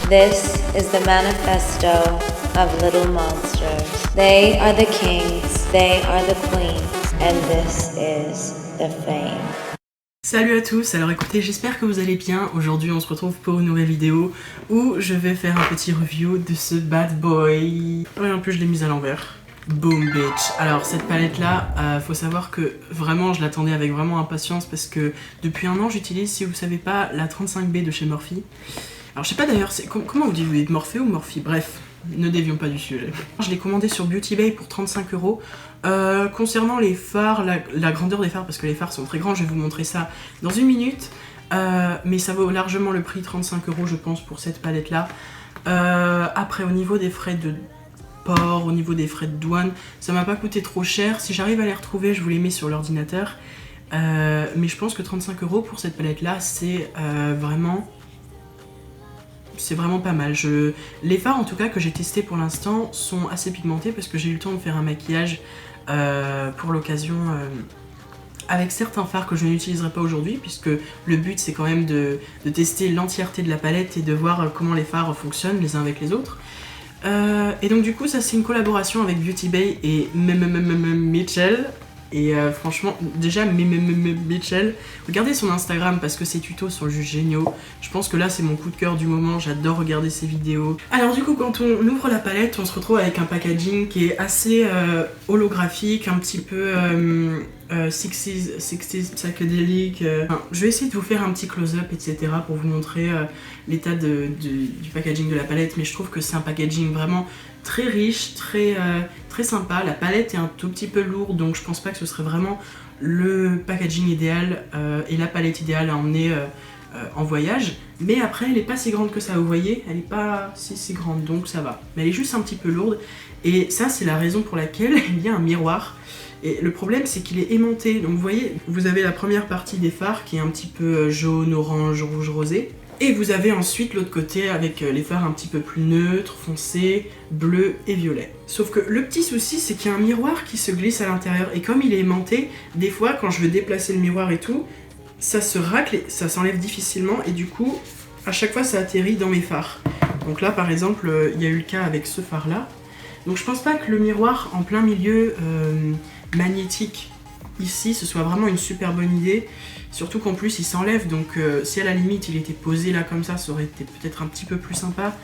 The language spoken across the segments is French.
This is the manifesto of Little Monsters. They are the kings, they are the queens, and this is the fame. Salut à tous, alors écoutez, j'espère que vous allez bien. Aujourd'hui on se retrouve pour une nouvelle vidéo où je vais faire un petit review de ce bad boy. Ouais, en plus je l'ai mise à l'envers. Boom bitch. Alors cette palette là, faut savoir que vraiment je l'attendais avec vraiment impatience parce que depuis un an j'utilise, si vous savez pas, la 35B de chez Morphe. Alors je sais pas d'ailleurs, comment vous dites, Morphe ou Morphe? Bref, ne dévions pas du sujet. Je l'ai commandé sur Beauty Bay pour 35 €. Concernant les fards, la grandeur des fards, parce que les fards sont très grands, je vais vous montrer ça dans une minute. Mais ça vaut largement le prix, 35 € je pense pour cette palette là. Après au niveau des frais de port, au niveau des frais de douane, ça m'a pas coûté trop cher. Si j'arrive à les retrouver, je vous les mets sur l'ordinateur. Mais je pense que 35 € pour cette palette là, c'est vraiment pas mal. Les fards en tout cas que j'ai testés pour l'instant sont assez pigmentés parce que j'ai eu le temps de faire un maquillage pour l'occasion avec certains fards que je n'utiliserai pas aujourd'hui puisque le but c'est quand même de tester l'entièreté de la palette et de voir comment les fards fonctionnent les uns avec les autres. Et donc du coup ça c'est une collaboration avec Beauty Bay et Mitchell. Et franchement, déjà, Mitchell, regardez son Instagram parce que ses tutos sont juste géniaux. Je pense que là, c'est mon coup de cœur du moment, j'adore regarder ses vidéos. Alors du coup, quand on ouvre la palette, on se retrouve avec un packaging qui est assez holographique, un petit peu 60s psychédélique. Enfin, je vais essayer de vous faire un petit close-up, etc. pour vous montrer l'état du packaging de la palette, mais je trouve que c'est un packaging vraiment très riche, très sympa. La palette est un tout petit peu lourde, donc je pense pas que ce serait vraiment le packaging idéal et la palette idéale à emmener en voyage. Mais après, elle est pas si grande que ça, vous voyez, elle est pas si grande, donc ça va. Mais elle est juste un petit peu lourde, et ça c'est la raison pour laquelle il y a un miroir. Et le problème c'est qu'il est aimanté, donc vous voyez, vous avez la première partie des fards qui est un petit peu jaune, orange, rouge, rosé. Et vous avez ensuite l'autre côté avec les fards un petit peu plus neutres, foncés, bleus et violets. Sauf que le petit souci c'est qu'il y a un miroir qui se glisse à l'intérieur et comme il est aimanté, des fois quand je veux déplacer le miroir et tout, ça se racle et ça s'enlève difficilement et du coup à chaque fois ça atterrit dans mes fards. Donc là par exemple il y a eu le cas avec ce phare là. Donc je pense pas que le miroir en plein milieu magnétique ici ce soit vraiment une super bonne idée. Surtout qu'en plus il s'enlève, donc si à la limite il était posé là comme ça aurait été peut-être un petit peu plus sympa.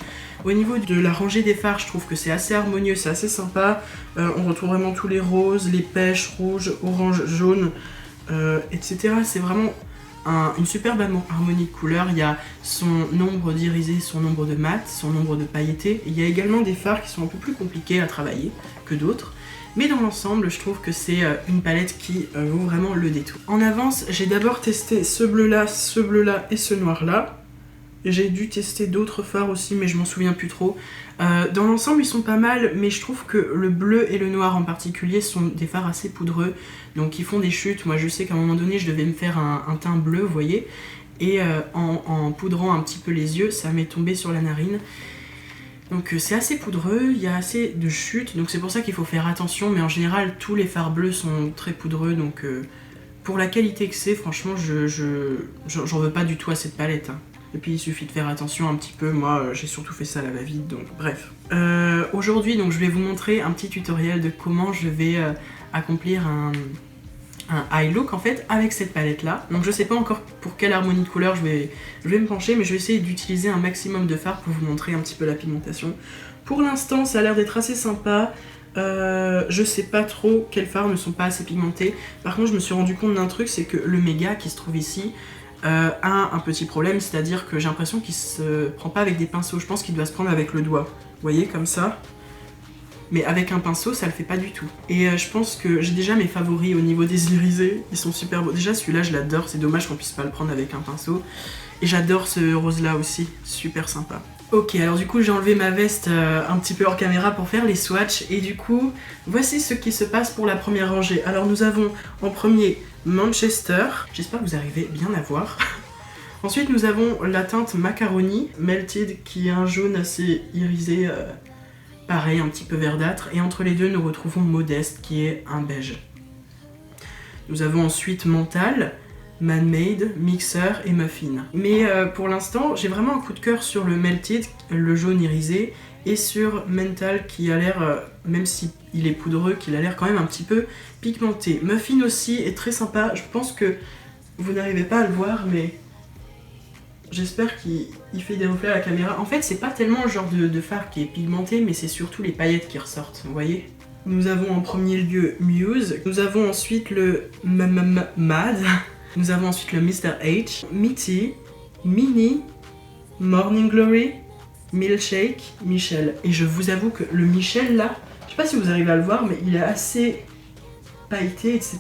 Au niveau de la rangée des fards, je trouve que c'est assez harmonieux, c'est assez sympa. On retrouve vraiment tous les roses, les pêches, rouges, orange, jaune, etc. C'est vraiment une superbe harmonie de couleurs. Il y a son nombre d'irisés, son nombre de mat, son nombre de pailletés. Il y a également des fards qui sont un peu plus compliqués à travailler que d'autres. Mais dans l'ensemble, je trouve que c'est une palette qui vaut vraiment le détour. En avance, j'ai d'abord testé ce bleu-là et ce noir-là. J'ai dû tester d'autres fards aussi, mais je m'en souviens plus trop. Dans l'ensemble, ils sont pas mal, mais je trouve que le bleu et le noir en particulier sont des fards assez poudreux. Donc ils font des chutes. Moi, je sais qu'à un moment donné, je devais me faire un teint bleu, vous voyez. Et en poudrant un petit peu les yeux, ça m'est tombé sur la narine. Donc c'est assez poudreux, il y a assez de chutes, donc c'est pour ça qu'il faut faire attention, mais en général tous les fards bleus sont très poudreux, donc pour la qualité que c'est, franchement j'en veux pas du tout à cette palette. Hein. Et puis il suffit de faire attention un petit peu, moi j'ai surtout fait ça à la va-vite, donc bref. Aujourd'hui donc je vais vous montrer un petit tutoriel de comment je vais accomplir un eye look en fait avec cette palette là. Donc je sais pas encore pour quelle harmonie de couleurs je vais me pencher, mais je vais essayer d'utiliser un maximum de fards pour vous montrer un petit peu la pigmentation. Pour l'instant ça a l'air d'être assez sympa. Je sais pas trop quels fards ne sont pas assez pigmentés. Par contre je me suis rendu compte d'un truc, c'est que le méga qui se trouve ici a un petit problème, c'est-à-dire que j'ai l'impression qu'il se prend pas avec des pinceaux. Je pense qu'il doit se prendre avec le doigt. Vous voyez comme ça. Mais avec un pinceau, ça le fait pas du tout. Et je pense que j'ai déjà mes favoris au niveau des irisés. Ils sont super beaux. Déjà, celui-là, je l'adore. C'est dommage qu'on puisse pas le prendre avec un pinceau. Et j'adore ce rose-là aussi. Super sympa. Ok, alors du coup, j'ai enlevé ma veste un petit peu hors caméra pour faire les swatchs. Et du coup, voici ce qui se passe pour la première rangée. Alors, nous avons en premier Manchester. J'espère que vous arrivez bien à voir. Ensuite, nous avons la teinte Macaroni Melted, qui est un jaune assez irisé. Pareil, un petit peu verdâtre, et entre les deux nous retrouvons Modeste qui est un beige. Nous avons ensuite Mental, Man-Made, Mixer et Muffin. Mais pour l'instant, j'ai vraiment un coup de cœur sur le Melted, le jaune irisé, et sur Mental qui a l'air, même si il est poudreux, qu'il a l'air quand même un petit peu pigmenté. Muffin aussi est très sympa, je pense que vous n'arrivez pas à le voir, mais j'espère qu'il fait des reflets à la caméra. En fait, c'est pas tellement le genre de fard qui est pigmenté, mais c'est surtout les paillettes qui ressortent, vous voyez. Nous avons en premier lieu Muse, nous avons ensuite le Mad, nous avons ensuite le Mr. H, Mitty, Mini, Morning Glory, Milkshake, Michel. Et je vous avoue que le Michel là, je sais pas si vous arrivez à le voir, mais il est assez pailleté, etc.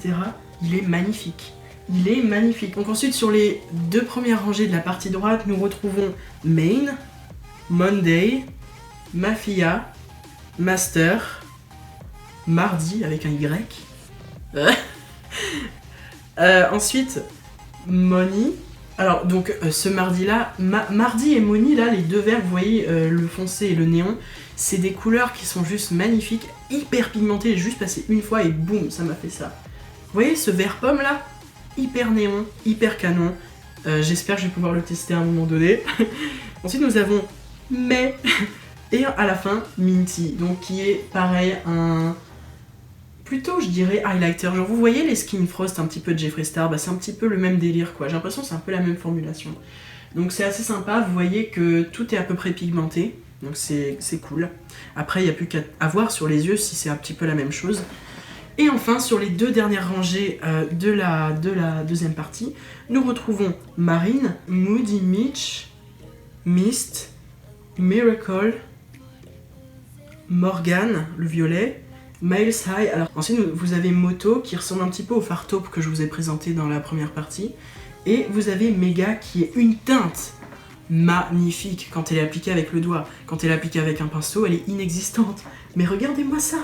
Il est magnifique. Il est magnifique. Donc ensuite, sur les deux premières rangées de la partie droite, nous retrouvons Main, Monday, Mafia, Master, Mardi avec un Y. Ensuite, Money. Alors donc ce mardi là, Mardi et Money là, les deux verts, vous voyez le foncé et le néon, c'est des couleurs qui sont juste magnifiques, hyper pigmentées, j'ai juste passé une fois et boum, ça m'a fait ça. Vous voyez ce vert pomme là, hyper néon, hyper canon, j'espère que je vais pouvoir le tester à un moment donné. Ensuite nous avons Mai et à la fin Minty, donc qui est pareil un... plutôt je dirais highlighter, genre vous voyez les Skin Frost un petit peu de Jeffree Star, bah c'est un petit peu le même délire quoi, j'ai l'impression que c'est un peu la même formulation. Donc c'est assez sympa, vous voyez que tout est à peu près pigmenté, donc c'est cool. Après il n'y a plus qu'à voir sur les yeux si c'est un petit peu la même chose. Et enfin sur les deux dernières rangées de la deuxième partie, nous retrouvons Marine, Moody Mitch, Mist, Miracle, Morgan, le violet, Miles High. Alors ensuite vous avez Moto qui ressemble un petit peu au fard taupe que je vous ai présenté dans la première partie. Et vous avez Mega qui est une teinte magnifique quand elle est appliquée avec le doigt. Quand elle est appliquée avec un pinceau, elle est inexistante. Mais regardez-moi ça!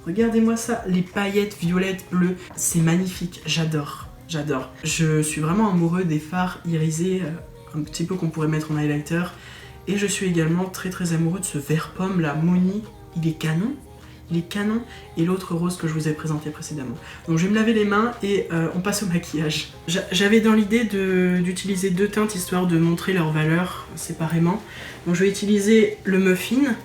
Regardez-moi ça, les paillettes violettes, bleues, c'est magnifique, j'adore, j'adore. Je suis vraiment amoureux des fards irisés, un petit peu qu'on pourrait mettre en highlighter. Et je suis également très très amoureux de ce vert pomme là, Money, il est canon. Il est canon, et l'autre rose que je vous ai présenté précédemment. Donc je vais me laver les mains et on passe au maquillage. J'avais dans l'idée d'utiliser deux teintes histoire de montrer leur valeur séparément. Donc je vais utiliser le Muffin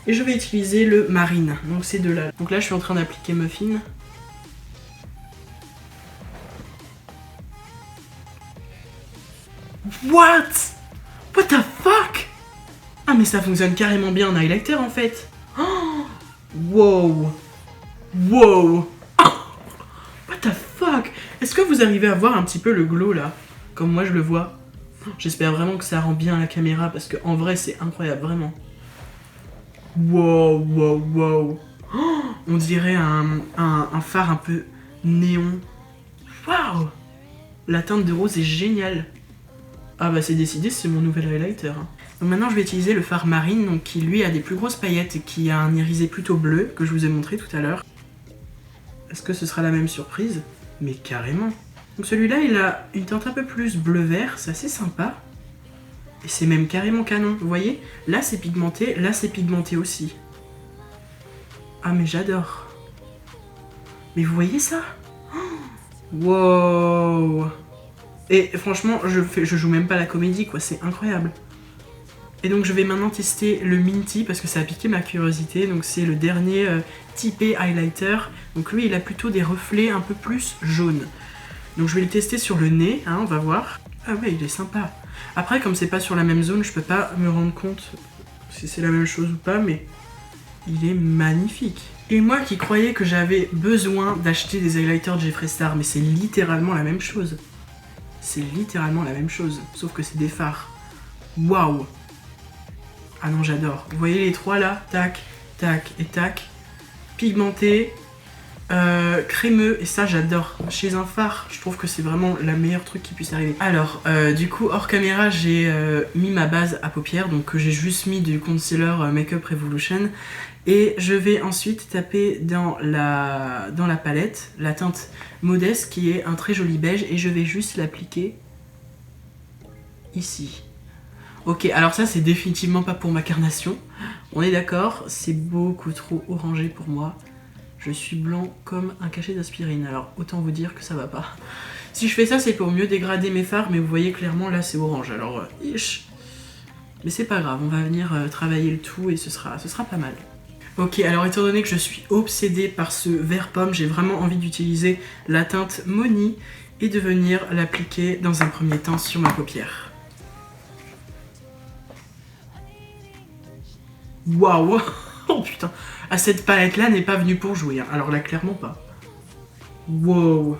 et je vais utiliser le Marine. Donc ces deux-là. Donc là je suis en train d'appliquer Muffin. What? What the fuck? Ah mais ça fonctionne carrément bien en highlighter en fait. Oh, wow. Wow. Oh, what the fuck? Est-ce que vous arrivez à voir un petit peu le glow là? Comme moi je le vois. J'espère vraiment que ça rend bien à la caméra parce que en vrai c'est incroyable, vraiment. Wow, wow, wow. Oh, on dirait un phare un peu néon. Waouh. La teinte de rose est géniale. Ah bah c'est décidé, c'est mon nouvel highlighter. Donc maintenant je vais utiliser le fard Marine, donc qui lui a des plus grosses paillettes et qui a un irisé plutôt bleu, que je vous ai montré tout à l'heure. Est-ce que ce sera la même surprise? Mais carrément. Donc celui-là il a une teinte un peu plus bleu-vert, c'est assez sympa. Et c'est même carrément canon, vous voyez? Là c'est pigmenté aussi. Ah mais j'adore. Mais vous voyez ça? Wow. Et franchement, je joue même pas la comédie quoi, c'est incroyable. Et donc je vais maintenant tester le Minty parce que ça a piqué ma curiosité. Donc c'est le dernier typé highlighter. Donc lui il a plutôt des reflets un peu plus jaunes. Donc je vais le tester sur le nez, hein, on va voir. Ah ouais, il est sympa. Après comme c'est pas sur la même zone, je peux pas me rendre compte si c'est la même chose ou pas, mais il est magnifique. Et moi qui croyais que j'avais besoin d'acheter des highlighters de Jeffree Star, mais c'est littéralement la même chose. C'est littéralement la même chose, sauf que c'est des fards. Waouh! Ah non, j'adore. Vous voyez les trois là? Tac, tac et tac. Pigmenté, crémeux, et ça j'adore. Chez un fard, je trouve que c'est vraiment le meilleur truc qui puisse arriver. Alors, du coup, hors caméra, j'ai mis ma base à paupières, donc j'ai juste mis du concealer Makeup Revolution. Et je vais ensuite taper dans la palette la teinte Modeste qui est un très joli beige et je vais juste l'appliquer ici. Ok, alors ça c'est définitivement pas pour ma carnation, on est d'accord, c'est beaucoup trop orangé pour moi. Je suis blanc comme un cachet d'aspirine, alors autant vous dire que ça va pas. Si je fais ça, c'est pour mieux dégrader mes fards, mais vous voyez clairement là c'est orange, alors ish. Mais c'est pas grave, on va venir travailler le tout et ce sera pas mal. Ok, alors étant donné que je suis obsédée par ce vert pomme, j'ai vraiment envie d'utiliser la teinte Money et de venir l'appliquer dans un premier temps sur ma paupière. Waouh. Oh putain. Ah, cette palette là n'est pas venue pour jouer, hein. Alors là clairement pas. Wow.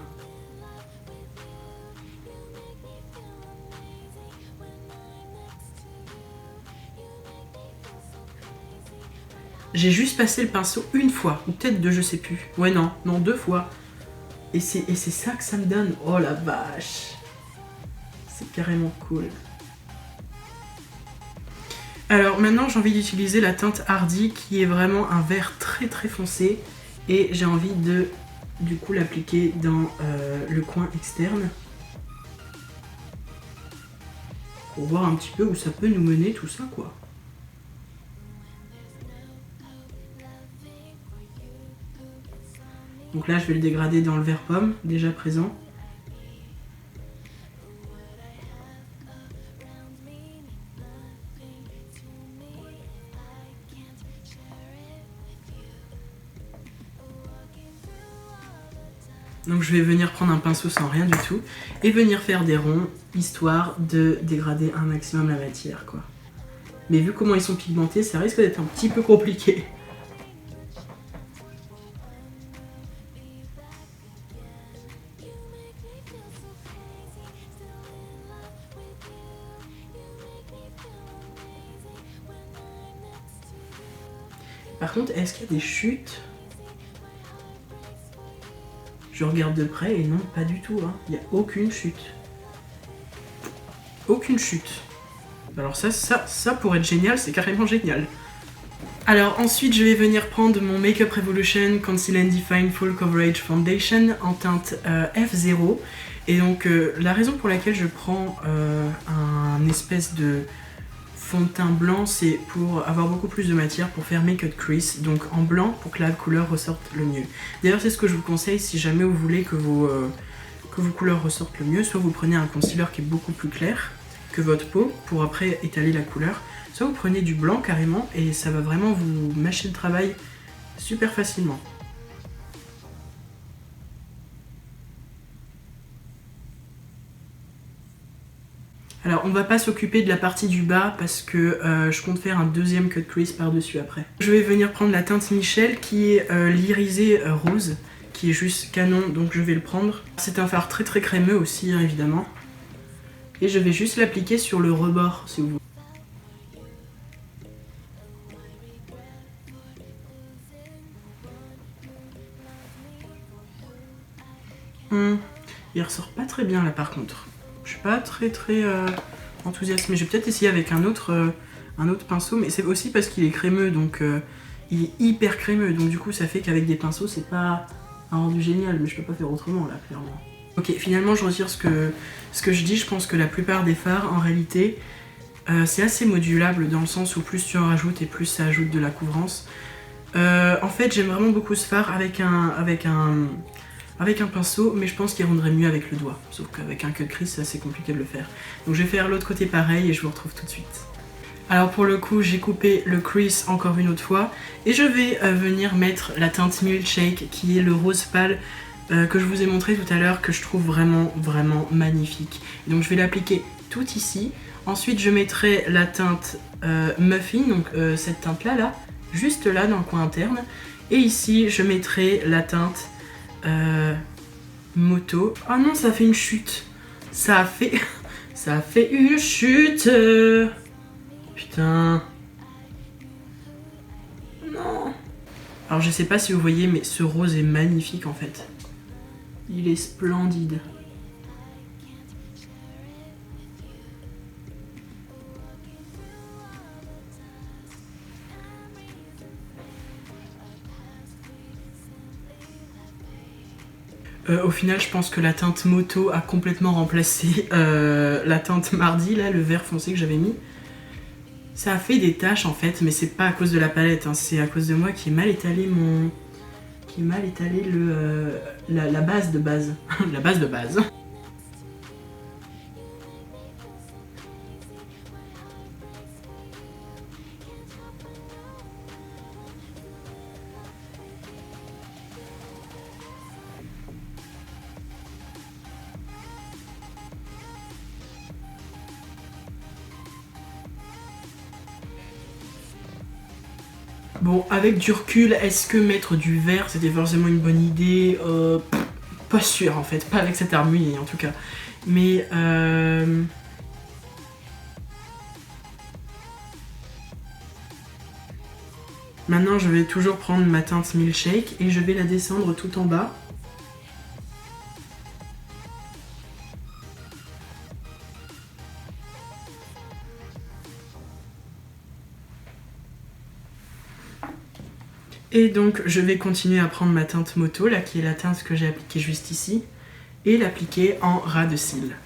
J'ai juste passé le pinceau une fois, ou peut-être deux, je sais plus. Ouais non, 2 fois. Et c'est ça que ça me donne. Oh la vache. C'est carrément cool. Alors maintenant j'ai envie d'utiliser la teinte Hardy qui est vraiment un vert très très foncé. Et j'ai envie de du coup l'appliquer dans le coin externe. Pour voir un petit peu où ça peut nous mener tout ça quoi. Donc là je vais le dégrader dans le vert pomme déjà présent. Donc je vais venir prendre un pinceau sans rien du tout et venir faire des ronds, histoire de dégrader un maximum la matière quoi. Mais vu comment ils sont pigmentés, ça risque d'être un petit peu compliqué. Par contre, est-ce qu'il y a des chutes ? Je regarde de près et non, pas du tout, hein. Il n'y a aucune chute. Aucune chute. Alors ça pour être génial, c'est carrément génial. Alors ensuite, je vais venir prendre mon Makeup Revolution Conceal and Define Full Coverage Foundation en teinte F0. Et donc la raison pour laquelle je prends un espèce de fond de teint blanc, c'est pour avoir beaucoup plus de matière pour faire mes cut crease, donc en blanc pour que la couleur ressorte le mieux. D'ailleurs c'est ce que je vous conseille si jamais vous voulez que vos couleurs ressortent le mieux, soit vous prenez un concealer qui est beaucoup plus clair que votre peau pour après étaler la couleur, soit vous prenez du blanc carrément et ça va vraiment vous mâcher le travail super facilement. Alors on va pas s'occuper de la partie du bas parce que je compte faire un deuxième cut crease par-dessus après. Je vais venir prendre la teinte Michel qui est l'irisé rose, qui est juste canon, donc je vais le prendre. C'est un fard très très crémeux aussi hein, évidemment. Et je vais juste l'appliquer sur le rebord si vous voulez. Il ressort pas très bien là par contre. Je suis pas très enthousiasmée. Je vais peut-être essayer avec un autre pinceau, mais c'est aussi parce qu'il est crémeux, donc il est hyper crémeux, donc du coup ça fait qu'avec des pinceaux c'est pas un rendu génial, mais je peux pas faire autrement là, clairement. Ok, finalement je retire ce que je dis, je pense que la plupart des fards en réalité c'est assez modulable dans le sens où plus tu en rajoutes et plus ça ajoute de la couvrance. En fait j'aime vraiment beaucoup ce fard avec un pinceau, mais je pense qu'il rendrait mieux avec le doigt. Sauf qu'avec un cut crease, c'est assez compliqué de le faire. Donc je vais faire l'autre côté pareil et je vous retrouve tout de suite. Alors pour le coup, j'ai coupé le crease encore une autre fois. Et je vais venir mettre la teinte Milkshake, qui est le rose pâle que je vous ai montré tout à l'heure, que je trouve vraiment, vraiment magnifique. Donc je vais l'appliquer tout ici. Ensuite, je mettrai la teinte Muffin, donc cette teinte-là, là, juste là dans le coin interne. Et ici, je mettrai la teinte Moto. Oh non, ça a fait une chute. Ça a fait une chute. Putain. Non. Alors je sais pas si vous voyez, mais ce rose est magnifique en fait. Il est splendide. Au final, je pense que la teinte Moto a complètement remplacé la teinte Mardi, là, le vert foncé que j'avais mis. Ça a fait des taches en fait, mais c'est pas à cause de la palette, hein, c'est à cause de moi qui ai mal étalé qui est mal étalé la base de base. La base de base. Bon, avec du recul, est-ce que mettre du vert c'était forcément une bonne idée? Pas sûr en fait, pas avec cette harmonie en tout cas. Mais maintenant je vais toujours prendre ma teinte Milkshake et je vais la descendre tout en bas. Et donc je vais continuer à prendre ma teinte Moto, là qui est la teinte que j'ai appliquée juste ici, et l'appliquer en ras de cils.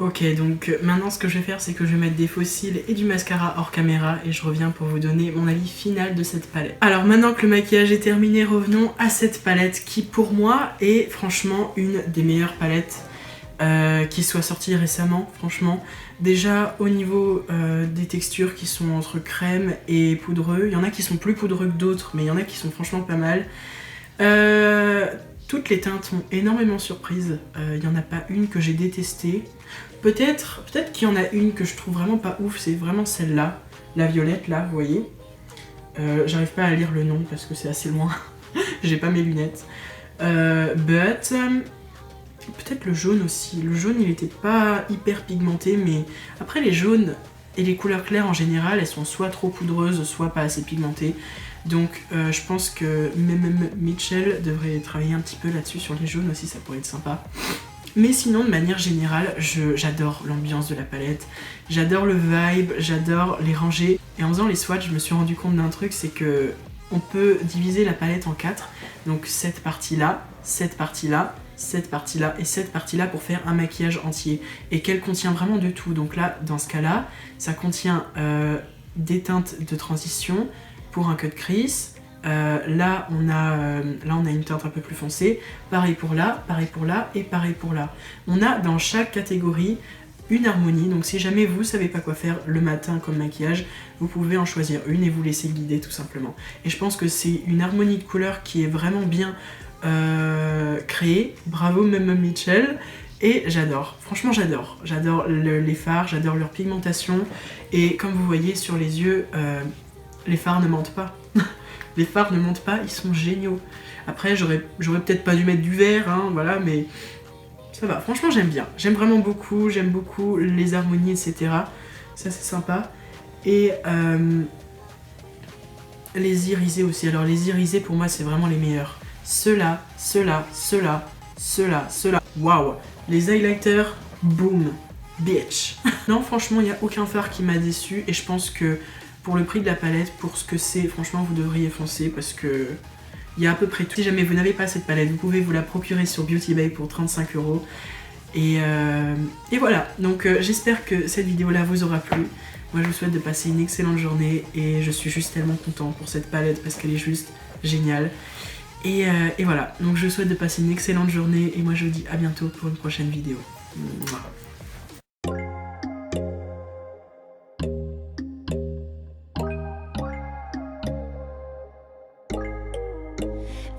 Ok, donc maintenant ce que je vais faire, c'est que je vais mettre des faux cils et du mascara hors caméra et je reviens pour vous donner mon avis final de cette palette. Alors maintenant que le maquillage est terminé, revenons à cette palette qui pour moi est franchement une des meilleures palettes qui soit sortie récemment, franchement. Déjà au niveau des textures qui sont entre crème et poudreux, il y en a qui sont plus poudreux que d'autres, mais il y en a qui sont franchement pas mal. Toutes les teintes m'ont énormément surprise, il n'y en a pas une que j'ai détestée. Peut-être qu'il y en a une que je trouve vraiment pas ouf, c'est vraiment celle-là, la violette là, vous voyez. J'arrive pas à lire le nom parce que c'est assez loin, j'ai pas mes lunettes. Peut-être le jaune aussi, le jaune il était pas hyper pigmenté, mais après les jaunes et les couleurs claires en général, elles sont soit trop poudreuses, soit pas assez pigmentées. Donc je pense que même Mitchell devrait travailler un petit peu là-dessus, sur les jaunes aussi, ça pourrait être sympa. Mais sinon, de manière générale, j'adore l'ambiance de la palette, j'adore le vibe, j'adore les rangées. Et en faisant les swatchs, je me suis rendu compte d'un truc, c'est que on peut diviser la palette en 4. Donc cette partie-là, cette partie-là, cette partie-là et cette partie-là pour faire un maquillage entier. Et qu'elle contient vraiment de tout. Donc là, dans ce cas-là, ça contient des teintes de transition pour un cut crease. Là on a une teinte un peu plus foncée, pareil pour là et pareil pour là. On a dans chaque catégorie une harmonie, donc si jamais vous savez pas quoi faire le matin comme maquillage, vous pouvez en choisir une et vous laisser guider tout simplement. Et je pense que c'est une harmonie de couleurs qui est vraiment bien créée, bravo même Mitchell. Et j'adore, franchement j'adore les fards, j'adore leur pigmentation, et comme vous voyez sur les yeux, les fards ne mentent pas. Les fards ne mentent pas, ils sont géniaux. Après, j'aurais peut-être pas dû mettre du vert, hein, voilà, mais ça va. Franchement, j'aime bien. J'aime vraiment beaucoup, j'aime beaucoup les harmonies, etc. Ça, c'est sympa. Et les irisés aussi. Alors, les irisés, pour moi, c'est vraiment les meilleurs. Ceux-là, ceux-là, ceux-là, ceux-là, ceux-là. Waouh! Les highlighters, boom, bitch. Non, franchement, il n'y a aucun fard qui m'a déçu, et je pense que pour le prix de la palette, pour ce que c'est, franchement vous devriez foncer parce que il y a à peu près tout. Si jamais vous n'avez pas cette palette, vous pouvez vous la procurer sur Beauty Bay pour 35 €. Et voilà, donc j'espère que cette vidéo là vous aura plu. Moi je vous souhaite de passer une excellente journée et je suis juste tellement content pour cette palette parce qu'elle est juste géniale. Et voilà, donc je vous souhaite de passer une excellente journée et moi je vous dis à bientôt pour une prochaine vidéo. Mouah.